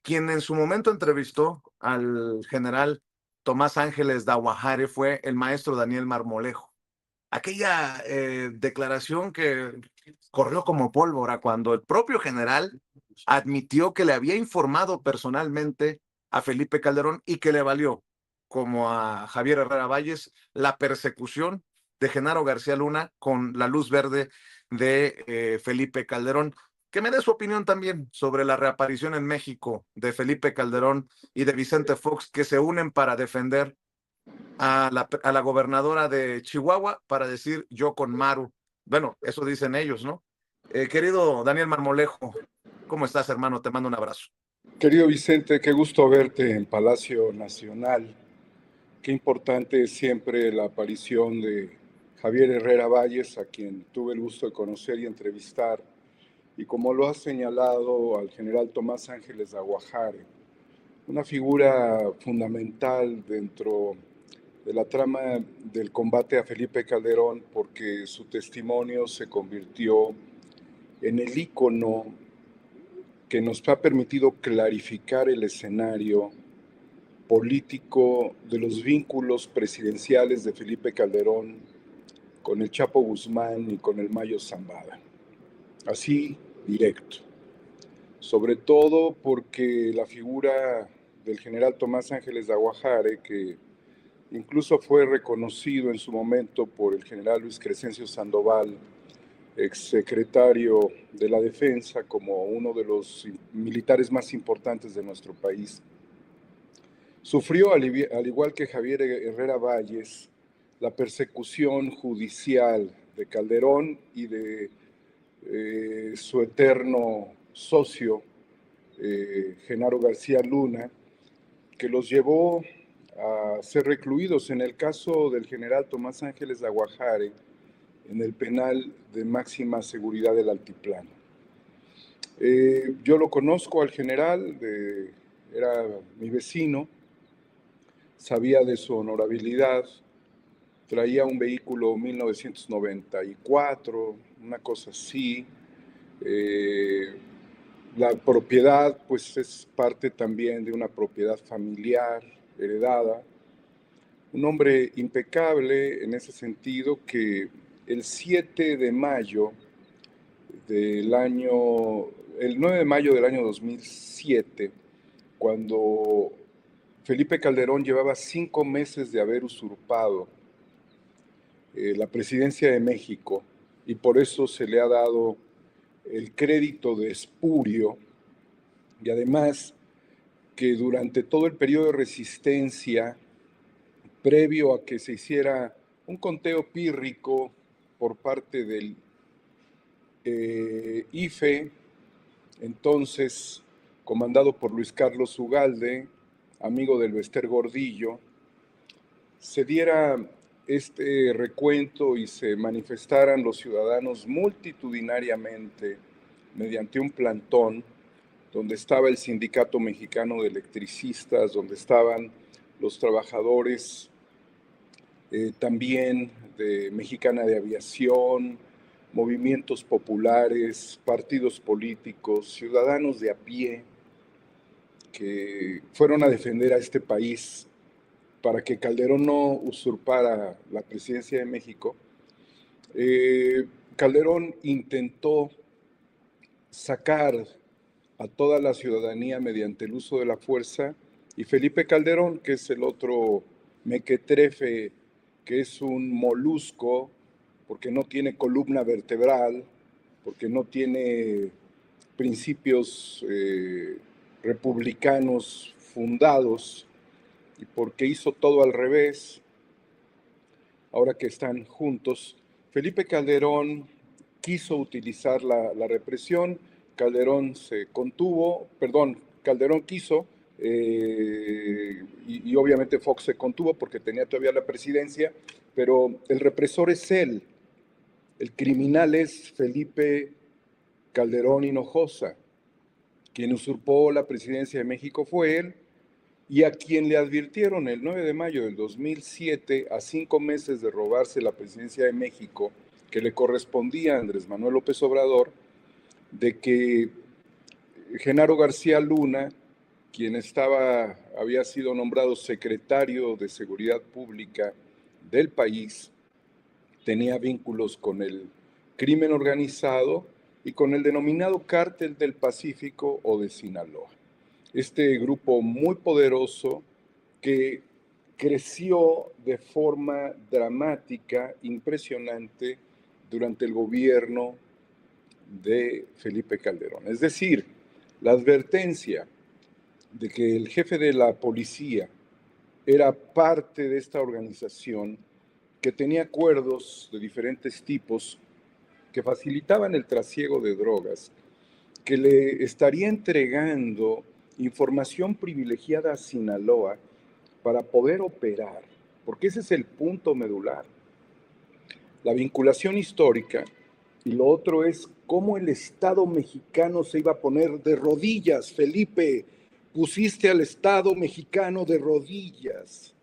Quien en su momento entrevistó al general Tomás Ángeles de Aguajare fue el maestro Daniel Marmolejo. Aquella declaración que corrió como pólvora cuando el propio general admitió que le había informado personalmente a Felipe Calderón y que le valió, como a Javier Herrera Valles, la persecución de Genaro García Luna con la luz verde de Felipe Calderón. Que me dé su opinión también sobre la reaparición en México de Felipe Calderón y de Vicente Fox, que se unen para defender a la gobernadora de Chihuahua para decir yo con Maru. Bueno, eso dicen ellos, ¿no? Querido Daniel Marmolejo, ¿cómo estás, hermano? Te mando un abrazo. Querido Vicente, qué gusto verte en Palacio Nacional. Qué importante es siempre la aparición de Javier Herrera Valles, a quien tuve el gusto de conocer y entrevistar, y como lo has señalado, al general Tomás Ángeles de Aguajare, una figura fundamental dentro de la trama del combate a Felipe Calderón, porque su testimonio se convirtió en el ícono que nos ha permitido clarificar el escenario político de los vínculos presidenciales de Felipe Calderón con el Chapo Guzmán y con el Mayo Zambada. Así, directo. Sobre todo porque la figura del general Tomás Ángeles de Aguajare, que incluso fue reconocido en su momento por el general Luis Crescencio Sandoval, exsecretario de la Defensa, como uno de los militares más importantes de nuestro país, sufrió, al igual que Javier Herrera Valles, la persecución judicial de Calderón y de su eterno socio, Genaro García Luna, que los llevó a ser recluidos. En el caso del general Tomás Ángeles de Aguajare, en el penal de máxima seguridad del Altiplano. Yo lo conozco al general, era mi vecino, sabía de su honorabilidad, traía un vehículo 1994, una cosa así. La propiedad, pues, es parte también de una propiedad familiar, heredada. Un hombre impecable en ese sentido, que el 7 de mayo del año, el 9 de mayo del año 2007, cuando Felipe Calderón llevaba 5 meses de haber usurpado la presidencia de México, y por eso se le ha dado el crédito de espurio, y además que durante todo el periodo de resistencia, previo a que se hiciera un conteo pírrico por parte del IFE, entonces comandado por Luis Carlos Ugalde, amigo del Bester Gordillo, se diera este recuento y se manifestaran los ciudadanos multitudinariamente mediante un plantón donde estaba el Sindicato Mexicano de Electricistas, donde estaban los trabajadores también de Mexicana de Aviación, movimientos populares, partidos políticos, ciudadanos de a pie que fueron a defender a este país para que Calderón no usurpara la presidencia de México. Calderón intentó sacar a toda la ciudadanía mediante el uso de la fuerza, y Felipe Calderón, que es el otro mequetrefe, que es un molusco, porque no tiene columna vertebral, porque no tiene principios republicanos fundados, y porque hizo todo al revés, ahora que están juntos, Felipe Calderón quiso utilizar la represión. Calderón se contuvo, Calderón quiso, y obviamente Fox se contuvo porque tenía todavía la presidencia, pero el represor es él, el criminal es Felipe Calderón Hinojosa. Quien usurpó la presidencia de México fue él, y a quien le advirtieron el 9 de mayo del 2007, a 5 meses de robarse la presidencia de México, que le correspondía a Andrés Manuel López Obrador, de que Genaro García Luna quien había sido nombrado secretario de Seguridad Pública del país, tenía vínculos con el crimen organizado y con el denominado Cártel del Pacífico o de Sinaloa. Este grupo muy poderoso que creció de forma dramática, impresionante, durante el gobierno de Felipe Calderón. Es decir, la advertencia de que el jefe de la policía era parte de esta organización que tenía acuerdos de diferentes tipos que facilitaban el trasiego de drogas, que le estaría entregando información privilegiada a Sinaloa para poder operar, porque ese es el punto medular. La vinculación histórica, y lo otro es cómo el Estado mexicano se iba a poner de rodillas. Felipe, pusiste al Estado mexicano de rodillas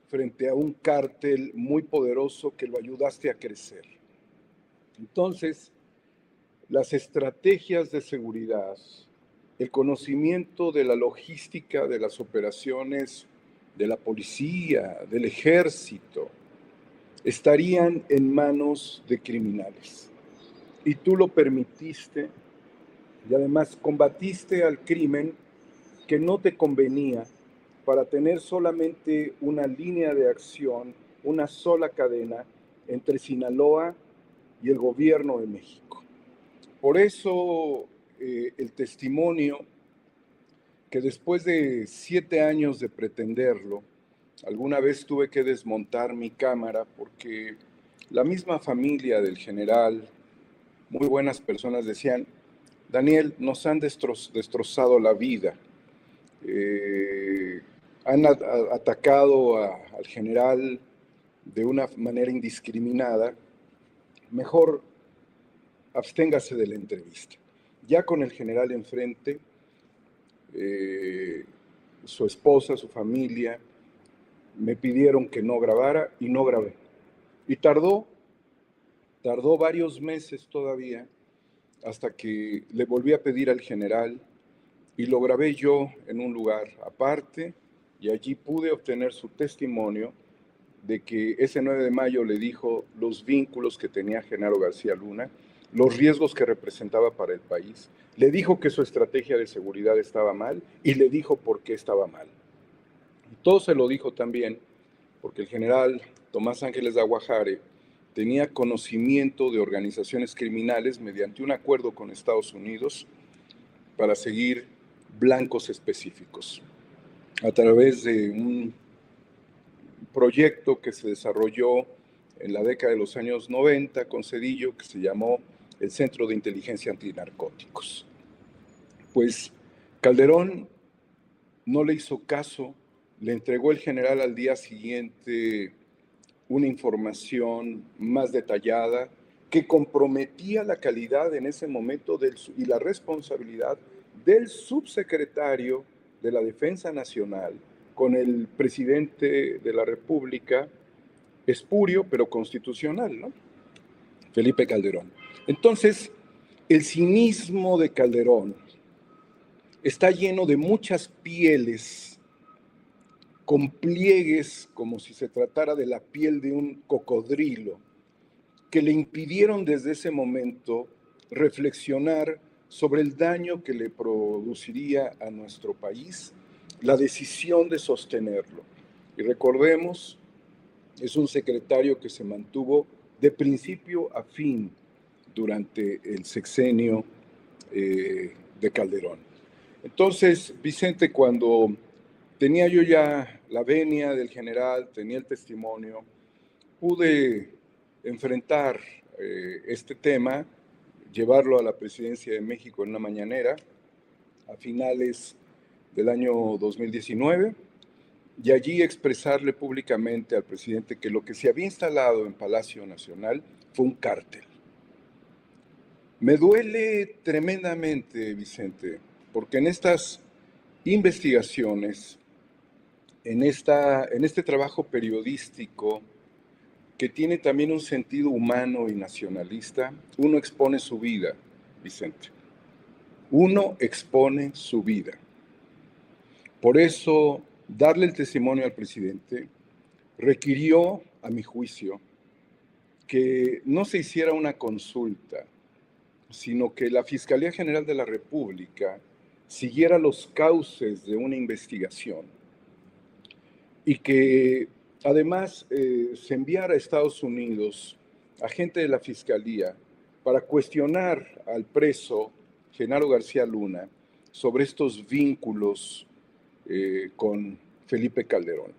frente a un cártel muy poderoso que lo ayudaste a crecer. Entonces, las estrategias de seguridad, el conocimiento de la logística de las operaciones de la policía, del ejército, estarían en manos de criminales. Y tú lo permitiste y además combatiste al crimen que no te convenía para tener solamente una línea de acción, una sola cadena entre Sinaloa y el gobierno de México. Por eso el testimonio que después de 7 años de pretenderlo, alguna vez tuve que desmontar mi cámara porque la misma familia del general, muy buenas personas, decían: Daniel, nos han destrozado la vida. Han atacado al general de una manera indiscriminada. Mejor absténgase de la entrevista. Ya con el general enfrente, su esposa, su familia, me pidieron que no grabara y no grabé. Y tardó varios meses todavía hasta que le volví a pedir al general y lo grabé yo en un lugar aparte y allí pude obtener su testimonio de que ese 9 de mayo le dijo los vínculos que tenía Genaro García Luna, los riesgos que representaba para el país, le dijo que su estrategia de seguridad estaba mal y le dijo por qué estaba mal. Y todo se lo dijo también porque el general Tomás Ángeles de Aguajare tenía conocimiento de organizaciones criminales mediante un acuerdo con Estados Unidos para seguir blancos específicos a través de un proyecto que se desarrolló en la década de los años 90 con Cedillo, que se llamó el Centro de Inteligencia Antinarcóticos. Pues Calderón no le hizo caso, le entregó el general al día siguiente una información más detallada que comprometía la calidad en ese momento y la responsabilidad del subsecretario de la Defensa Nacional con el presidente de la República, espurio pero constitucional, ¿no? Felipe Calderón. Entonces, el cinismo de Calderón está lleno de muchas pieles con pliegues como si se tratara de la piel de un cocodrilo, que le impidieron desde ese momento reflexionar sobre el daño que le produciría a nuestro país la decisión de sostenerlo. Y recordemos, es un secretario que se mantuvo de principio a fin durante el sexenio de Calderón. Entonces, Vicente, cuando tenía yo ya la venia del general, tenía el testimonio, pude enfrentar este tema, llevarlo a la presidencia de México en una mañanera a finales del año 2019 y allí expresarle públicamente al presidente que lo que se había instalado en Palacio Nacional fue un cártel. Me duele tremendamente, Vicente, porque en estas investigaciones, en este trabajo periodístico que tiene también un sentido humano y nacionalista, uno expone su vida, Vicente. Uno expone su vida. Por eso, darle el testimonio al presidente requirió, a mi juicio, que no se hiciera una consulta, sino que la Fiscalía General de la República siguiera los cauces de una investigación y que además se enviara a Estados Unidos a gente de la Fiscalía para cuestionar al preso Genaro García Luna sobre estos vínculos con Felipe Calderón.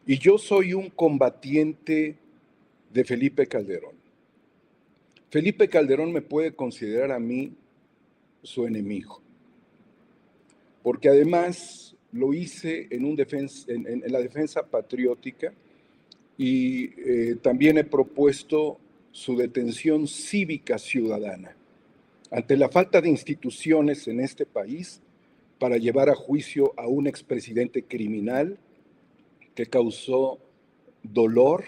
Y yo soy un combatiente de Felipe Calderón. Felipe Calderón me puede considerar a mí su enemigo, porque además lo hice en la defensa patriótica y también he propuesto su detención cívica ciudadana ante la falta de instituciones en este país para llevar a juicio a un expresidente criminal que causó dolor,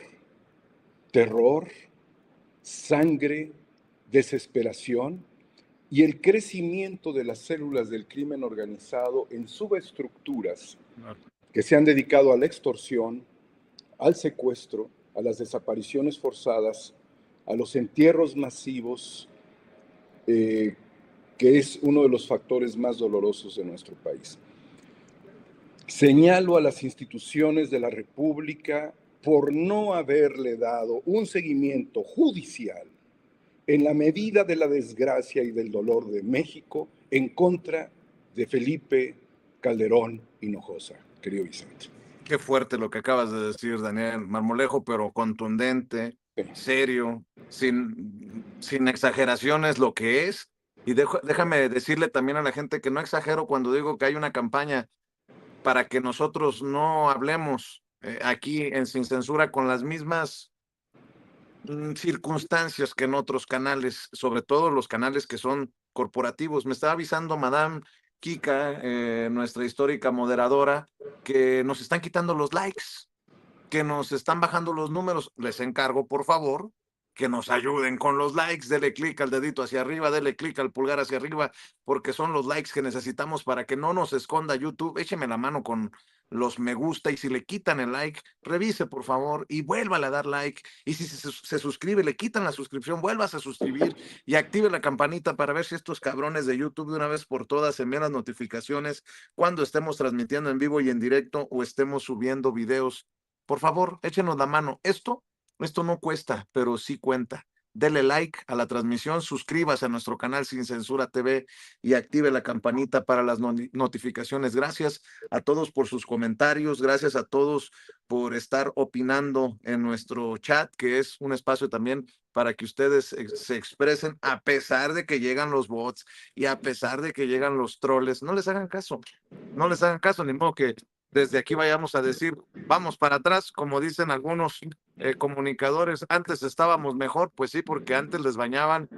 terror, sangre, desesperación y el crecimiento de las células del crimen organizado en subestructuras que se han dedicado a la extorsión, al secuestro, a las desapariciones forzadas, a los entierros masivos, que es uno de los factores más dolorosos de nuestro país. Señalo a las instituciones de la República por no haberle dado un seguimiento judicial en la medida de la desgracia y del dolor de México en contra de Felipe Calderón Hinojosa, querido Vicente. Qué fuerte lo que acabas de decir, Daniel Marmolejo, pero contundente, serio, sin exageraciones lo que es. Y déjame decirle también a la gente que no exagero cuando digo que hay una campaña para que nosotros no hablemos aquí en Sin Censura con las mismas circunstancias que en otros canales, sobre todo los canales que son corporativos. Me estaba avisando Madame Kika, nuestra histórica moderadora, que nos están quitando los likes, que nos están bajando los números. Les encargo, por favor, que nos ayuden con los likes. Dele clic al dedito hacia arriba, dele clic al pulgar hacia arriba, porque son los likes que necesitamos para que no nos esconda YouTube. Écheme la mano con los me gusta y si le quitan el like, revise por favor y vuélvale a dar like. Y si se suscribe, le quitan la suscripción, vuelvas a suscribir y active la campanita para ver si estos cabrones de YouTube de una vez por todas envían las notificaciones cuando estemos transmitiendo en vivo y en directo o estemos subiendo videos. Por favor, échenos la mano. Esto no cuesta, pero sí cuenta. Dele like a la transmisión, suscríbase a nuestro canal Sin Censura TV y active la campanita para las notificaciones. Gracias a todos por sus comentarios, gracias a todos por estar opinando en nuestro chat, que es un espacio también para que ustedes se expresen, a pesar de que llegan los bots y a pesar de que llegan los troles. No les hagan caso, no les hagan caso, ni modo que desde aquí vayamos a decir, vamos para atrás, como dicen algunos comunicadores, antes estábamos mejor, pues sí, porque antes los bañaban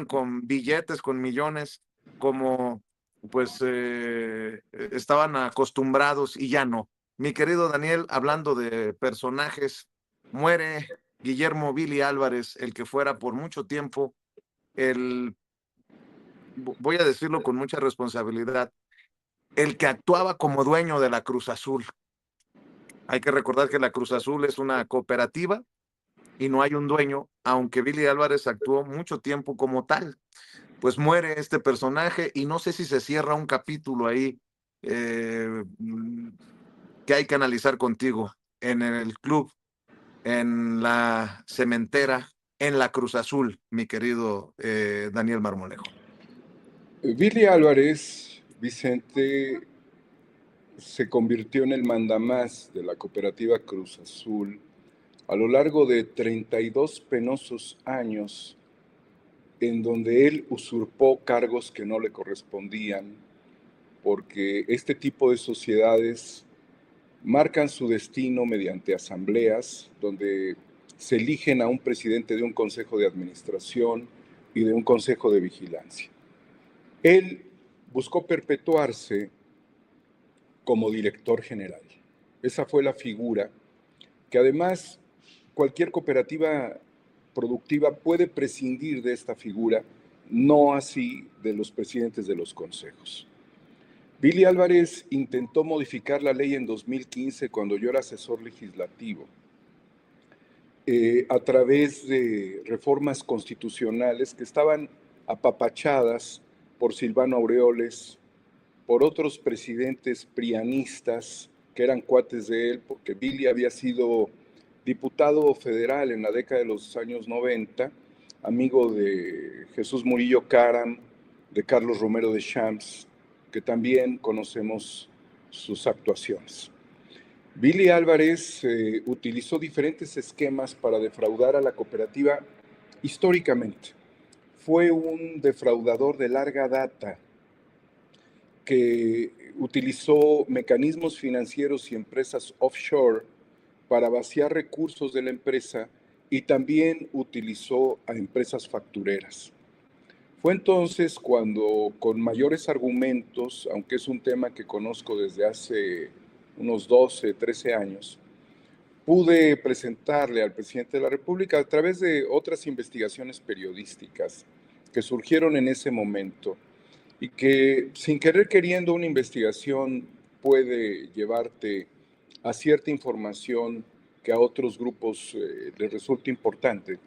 con billetes, con millones, como pues estaban acostumbrados y ya no. Mi querido Daniel, hablando de personajes, muere Guillermo Billy Álvarez, el que fuera por mucho tiempo voy a decirlo con mucha responsabilidad, el que actuaba como dueño de la Cruz Azul. Hay que recordar que la Cruz Azul es una cooperativa y no hay un dueño, aunque Billy Álvarez actuó mucho tiempo como tal. Pues muere este personaje y no sé si se cierra un capítulo ahí que hay que analizar contigo en el club, en la cementera, en la Cruz Azul, mi querido Daniel Marmolejo. Billy Álvarez, Vicente, se convirtió en el mandamás de la cooperativa Cruz Azul a lo largo de 32 penosos años en donde él usurpó cargos que no le correspondían, porque este tipo de sociedades marcan su destino mediante asambleas donde se eligen a un presidente de un consejo de administración y de un consejo de vigilancia. Él buscó perpetuarse como director general. Esa fue la figura que además cualquier cooperativa productiva puede prescindir de esta figura, no así de los presidentes de los consejos. Billy Álvarez intentó modificar la ley en 2015 cuando yo era asesor legislativo, a través de reformas constitucionales que estaban apapachadas por Silvano Aureoles, por otros presidentes prianistas que eran cuates de él, porque Billy había sido diputado federal en la década de los años 90, amigo de Jesús Murillo Caram, de Carlos Romero de Champs, que también conocemos sus actuaciones. Billy Álvarez utilizó diferentes esquemas para defraudar a la cooperativa históricamente. Fue un defraudador de larga data que utilizó mecanismos financieros y empresas offshore para vaciar recursos de la empresa y también utilizó a empresas factureras. Fue entonces cuando, con mayores argumentos, aunque es un tema que conozco desde hace unos 12, 13 años, pude presentarle al presidente de la República a través de otras investigaciones periodísticas que surgieron en ese momento y que, sin querer queriendo, una investigación puede llevarte a cierta información que a otros grupos les resulta importante.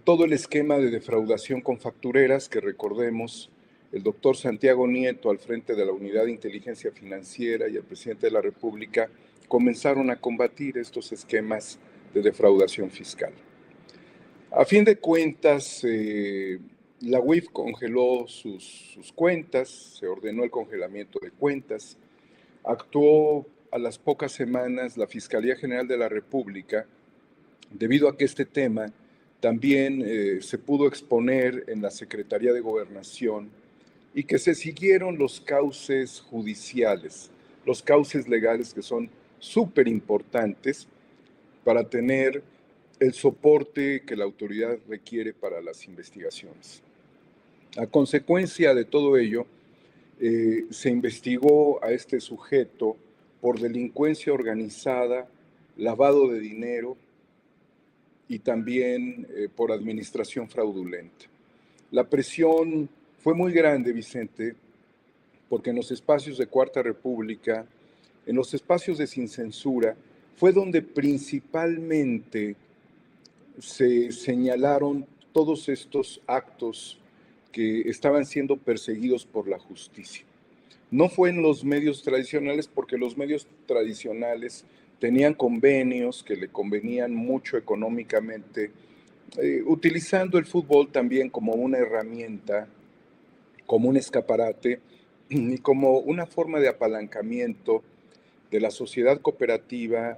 Todo el esquema de defraudación con factureras que recordemos, el doctor Santiago Nieto al frente de la Unidad de Inteligencia Financiera y el presidente de la República comenzaron a combatir estos esquemas de defraudación fiscal. A fin de cuentas, la UIF congeló sus cuentas, se ordenó el congelamiento de cuentas, actuó a las pocas semanas la Fiscalía General de la República, debido a que este tema también se pudo exponer en la Secretaría de Gobernación y que se siguieron los cauces judiciales, los cauces legales que son súper importantes para tener el soporte que la autoridad requiere para las investigaciones. A consecuencia de todo ello, se investigó a este sujeto por delincuencia organizada, lavado de dinero y también por administración fraudulenta. La presión fue muy grande, Vicente, porque en los espacios de Cuarta República, en los espacios de Sin Censura, fue donde principalmente se señalaron todos estos actos que estaban siendo perseguidos por la justicia. No fue en los medios tradicionales, porque los medios tradicionales tenían convenios que le convenían mucho económicamente, utilizando el fútbol también como una herramienta, como un escaparate y como una forma de apalancamiento de la sociedad cooperativa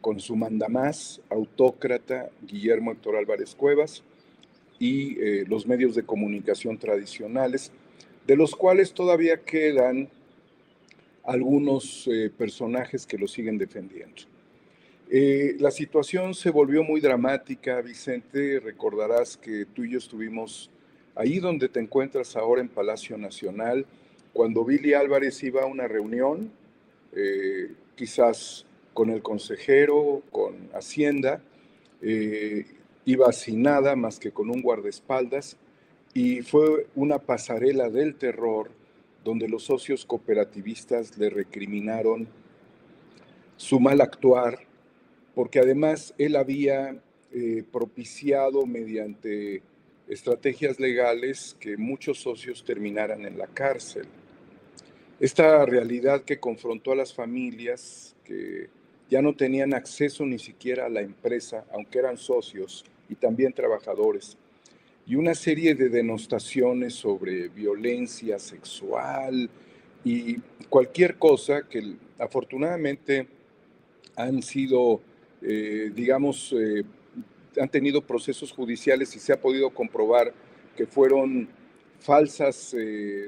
con su mandamás autócrata Guillermo Héctor Álvarez Cuevas y los medios de comunicación tradicionales, de los cuales todavía quedan algunos personajes que lo siguen defendiendo. La situación se volvió muy dramática, Vicente. Recordarás que tú y yo estuvimos ahí donde te encuentras ahora en Palacio Nacional, cuando Billy Álvarez iba a una reunión, quizás con el consejero, con Hacienda, iba sin nada más que con un guardaespaldas, y fue una pasarela del terror donde los socios cooperativistas le recriminaron su mal actuar, porque además él había propiciado mediante estrategias legales que muchos socios terminaran en la cárcel. Esta realidad que confrontó a las familias que ya no tenían acceso ni siquiera a la empresa, aunque eran socios y también trabajadores, y una serie de denostaciones sobre violencia sexual y cualquier cosa que afortunadamente han sido, han tenido procesos judiciales y se ha podido comprobar que fueron falsas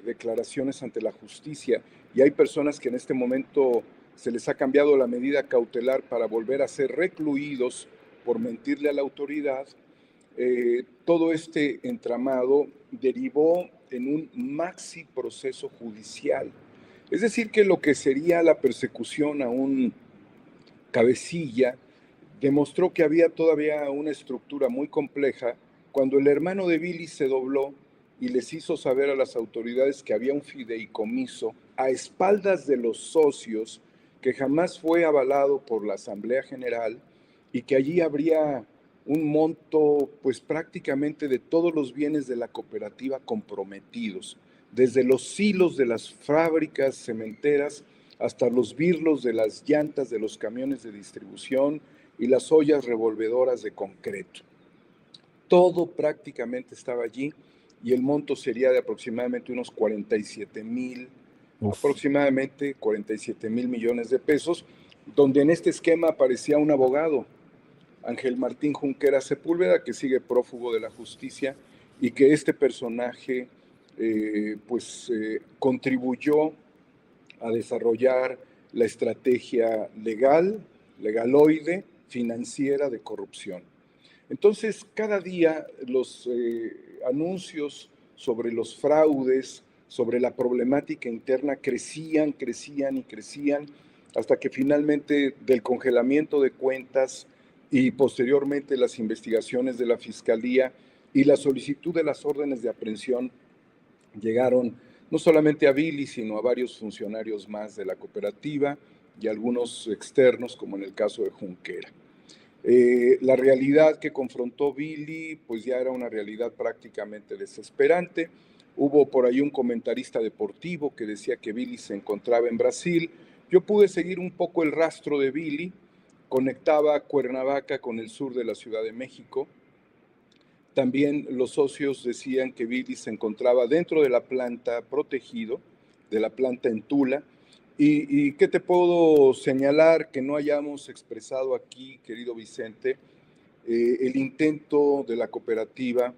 declaraciones ante la justicia, y hay personas que en este momento se les ha cambiado la medida cautelar para volver a ser recluidos por mentirle a la autoridad. Todo este entramado derivó en un maxi proceso judicial. Es decir, que lo que sería la persecución a un cabecilla demostró que había todavía una estructura muy compleja cuando el hermano de Billy se dobló y les hizo saber a las autoridades que había un fideicomiso a espaldas de los socios que jamás fue avalado por la Asamblea General y que allí habría un monto pues prácticamente de todos los bienes de la cooperativa comprometidos, desde los silos de las fábricas cementeras hasta los birlos de las llantas de los camiones de distribución y las ollas revolvedoras de concreto. Todo prácticamente estaba allí y el monto sería de aproximadamente unos 47 mil millones de pesos, donde en este esquema aparecía un abogado, Ángel Martín Junquera Sepúlveda, que sigue prófugo de la justicia y que este personaje contribuyó a desarrollar la estrategia legaloide, financiera de corrupción. Entonces, cada día los anuncios sobre los fraudes, sobre la problemática interna crecían hasta que finalmente del congelamiento de cuentas y posteriormente las investigaciones de la Fiscalía y la solicitud de las órdenes de aprehensión llegaron no solamente a Billy, sino a varios funcionarios más de la cooperativa y algunos externos, como en el caso de Junquera. La realidad que confrontó Billy, pues ya era una realidad prácticamente desesperante. Hubo por ahí un comentarista deportivo que decía que Billy se encontraba en Brasil. Yo pude seguir un poco el rastro de Billy, conectaba Cuernavaca con el sur de la Ciudad de México. También los socios decían que Billy se encontraba dentro de la planta protegido, de la planta en Tula. ¿Y qué te puedo señalar que no hayamos expresado aquí, querido Vicente? El intento de la cooperativa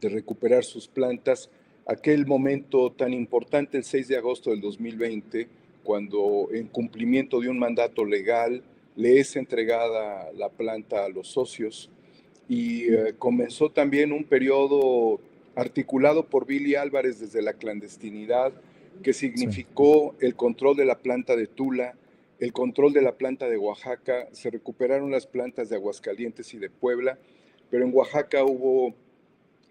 de recuperar sus plantas, aquel momento tan importante, el 6 de agosto del 2020, cuando en cumplimiento de un mandato legal le es entregada la planta a los socios y comenzó también un periodo articulado por Billy Álvarez desde la clandestinidad, que significó el control de la planta de Tula, el control de la planta de Oaxaca, se recuperaron las plantas de Aguascalientes y de Puebla, pero en Oaxaca hubo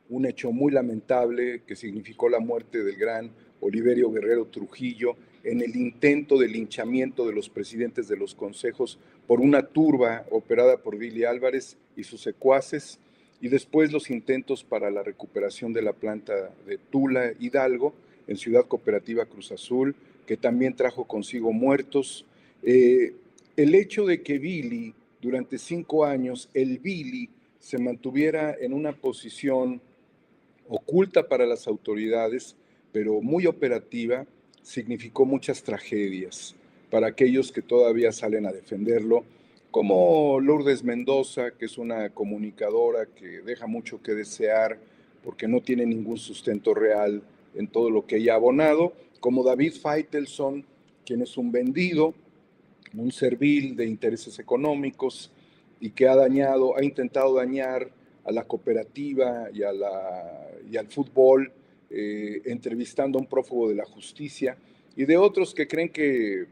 un hecho muy lamentable que significó la muerte del gran Oliverio Guerrero Trujillo en el intento de linchamiento de los presidentes de los consejos por una turba operada por Billy Álvarez y sus secuaces, y después los intentos para la recuperación de la planta de Tula Hidalgo en Ciudad Cooperativa Cruz Azul, que también trajo consigo muertos. El hecho de que Billy, durante 5 años, el Billy se mantuviera en una posición oculta para las autoridades, pero muy operativa, significó muchas tragedias para aquellos que todavía salen a defenderlo, como Lourdes Mendoza, que es una comunicadora que deja mucho que desear porque no tiene ningún sustento real en todo lo que ella ha abonado, como David Feitelson, quien es un vendido, un servil de intereses económicos y que ha intentado dañar a la cooperativa y al fútbol, entrevistando a un prófugo de la justicia, y de otros que creen que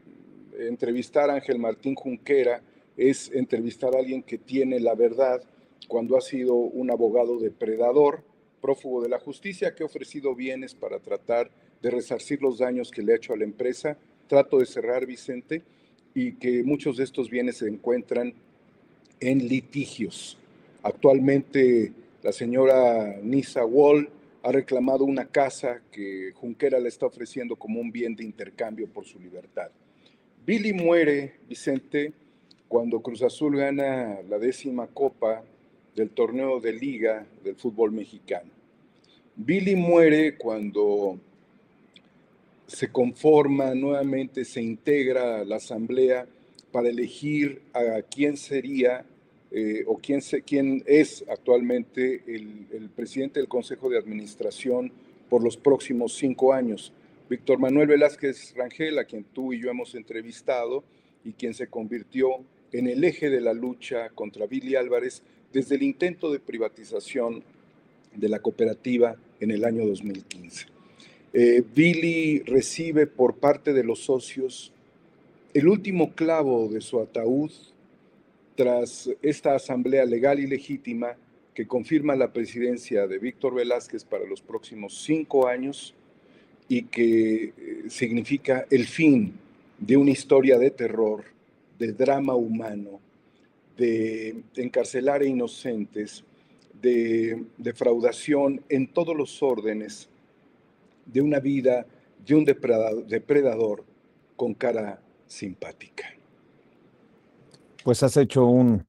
entrevistar a Ángel Martín Junquera es entrevistar a alguien que tiene la verdad, cuando ha sido un abogado depredador, prófugo de la justicia, que ha ofrecido bienes para tratar de resarcir los daños que le ha hecho a la empresa. Trato de cerrar, Vicente, y que muchos de estos bienes se encuentran en litigios. Actualmente la señora Nisa Wall ha reclamado una casa que Junquera le está ofreciendo como un bien de intercambio por su libertad. Billy muere, Vicente, cuando Cruz Azul gana la 10ª copa del torneo de liga del fútbol mexicano. Billy muere cuando se conforma nuevamente, se integra la asamblea para elegir a quién sería quién es actualmente el presidente del Consejo de Administración por los próximos 5 años. Víctor Manuel Velázquez Rangel, a quien tú y yo hemos entrevistado y quien se convirtió en el eje de la lucha contra Billy Álvarez desde el intento de privatización de la cooperativa en el año 2015. Billy recibe por parte de los socios el último clavo de su ataúd tras esta asamblea legal y legítima que confirma la presidencia de Víctor Velázquez para los próximos 5 años y que significa el fin de una historia de terror, de drama humano, de encarcelar a inocentes, de defraudación en todos los órdenes, de una vida de un depredador con cara simpática. Pues has hecho un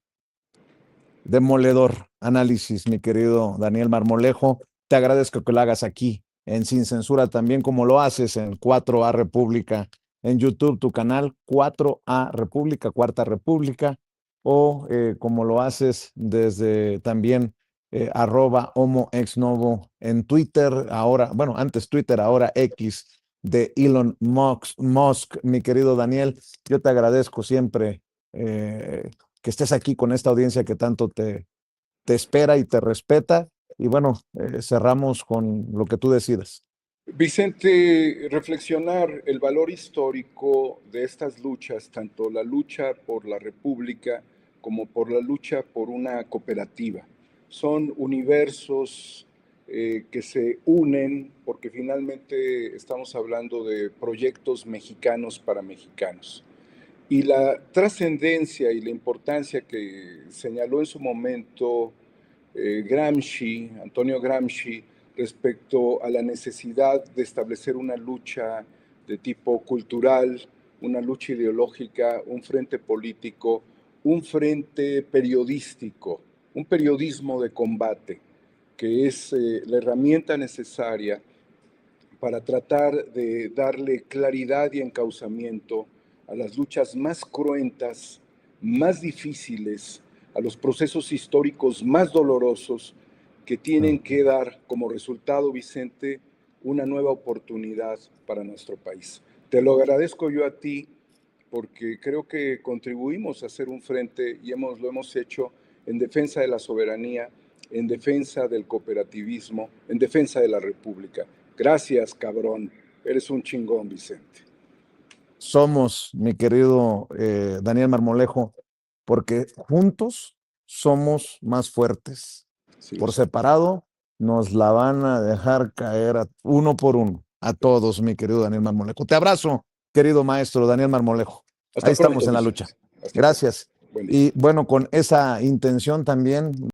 demoledor análisis, mi querido Daniel Marmolejo. Te agradezco que lo hagas aquí en Sin Censura, también como lo haces en 4A República, en YouTube, tu canal 4A República, Cuarta República, o como lo haces desde también @homoexnovo en Twitter, ahora, bueno, antes Twitter, ahora X, de Elon Musk. Mi querido Daniel, yo te agradezco siempre que estés aquí con esta audiencia que tanto te espera y te respeta. Y bueno, cerramos con lo que tú decidas. Vicente, reflexionar el valor histórico de estas luchas, tanto la lucha por la República como por la lucha por una cooperativa. Son universos que se unen porque finalmente estamos hablando de proyectos mexicanos para mexicanos. Y la trascendencia y la importancia que señaló en su momento Gramsci, Antonio Gramsci, respecto a la necesidad de establecer una lucha de tipo cultural, una lucha ideológica, un frente político, un frente periodístico, un periodismo de combate, que es la herramienta necesaria para tratar de darle claridad y encauzamiento a las luchas más cruentas, más difíciles, a los procesos históricos más dolorosos que tienen que dar como resultado, Vicente, una nueva oportunidad para nuestro país. Te lo agradezco yo a ti porque creo que contribuimos a hacer un frente y lo hemos hecho en defensa de la soberanía, en defensa del cooperativismo, en defensa de la República. Gracias, cabrón. Eres un chingón, Vicente. Somos, mi querido Daniel Marmolejo, porque juntos somos más fuertes. Sí, por separado nos la van a dejar caer uno por uno, a todos, mi querido Daniel Marmolejo. Te abrazo, querido maestro Daniel Marmolejo. Ahí estamos en la lucha. Gracias. Y bueno, con esa intención también